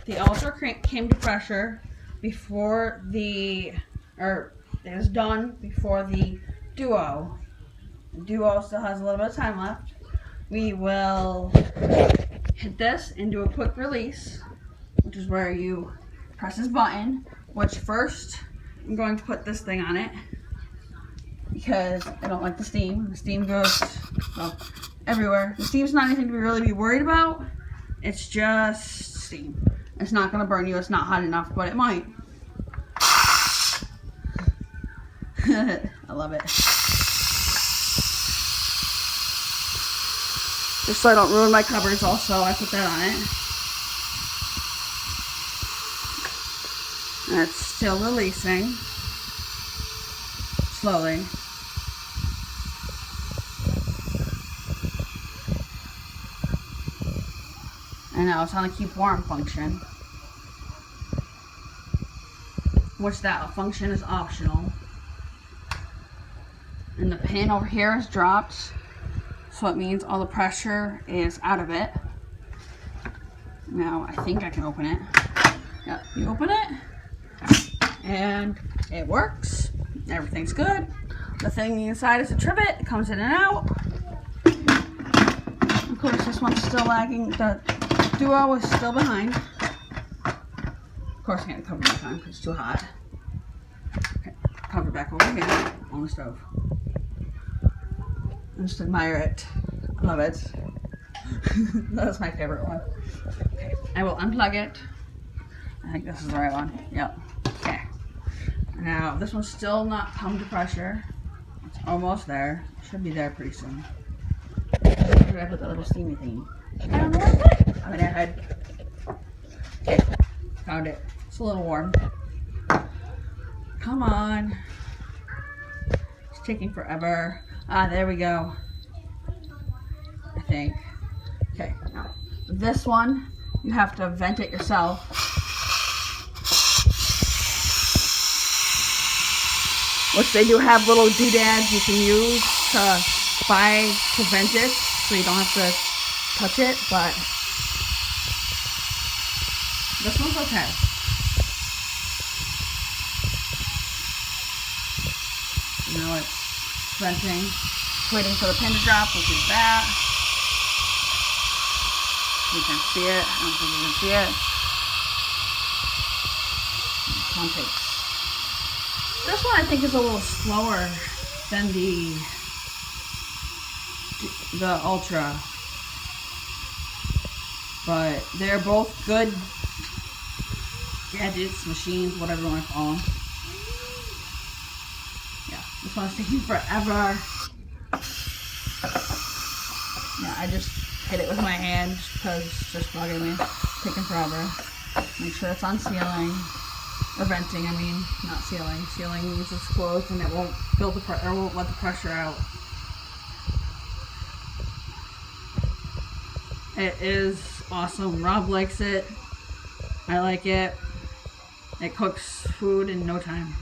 the Ultra came to pressure before it was done before the Duo. The Duo still has a little bit of time left. We will hit this and do a quick release, which is where you press this button, which first I'm going to put this thing on it because I don't like the steam. The steam goes everywhere. The steam's not anything to really be worried about. It's just steam. It's not going to burn you. It's not hot enough, but it might. I love it. Just so I don't ruin my covers also, I put that on it. And it's still releasing. Slowly. And now it's on the keep warm function. Which that function is optional. And the pin over here is dropped. So it means all the pressure is out of it. Now I think I can open it. Yep, you open it. And it works. Everything's good. The thing inside is a trivet. It comes in and out. Of course, this one's still lagging. The Duo is still behind. Of course, I can't cover it time because it's too hot. Okay, cover it back over here on the stove. And just admire it. I love it. That's my favorite one. Okay, I will unplug it. I think this is the right one. Yep. Okay. Now, this one's still not come to pressure. It's almost there. Should be there pretty soon. Where did I put that little steamy thing? I don't know where I put it. I mean, I had. Okay, found it. It's a little warm. Come on. It's taking forever. Ah, there we go. I think. Okay, now this one, you have to vent it yourself. Which they do have little doodads you can use to vent it, so you don't have to touch it, but this one's okay. Now it's venting, waiting for the pin to drop, which is that. You can see it. I don't think you can see it. One takes. This one I think is a little slower than the Ultra, but they're both good gadgets, machines, whatever you want to call them. Yeah, this one's taking forever. Yeah, I just hit it with my hand because it's just bugging me. It's taking forever. Make sure it's on sealing. Or venting, I mean, not sealing. Sealing means it's closed and it won't build the won't let the pressure out. It is awesome. Rob likes it. I like it. It cooks food in no time.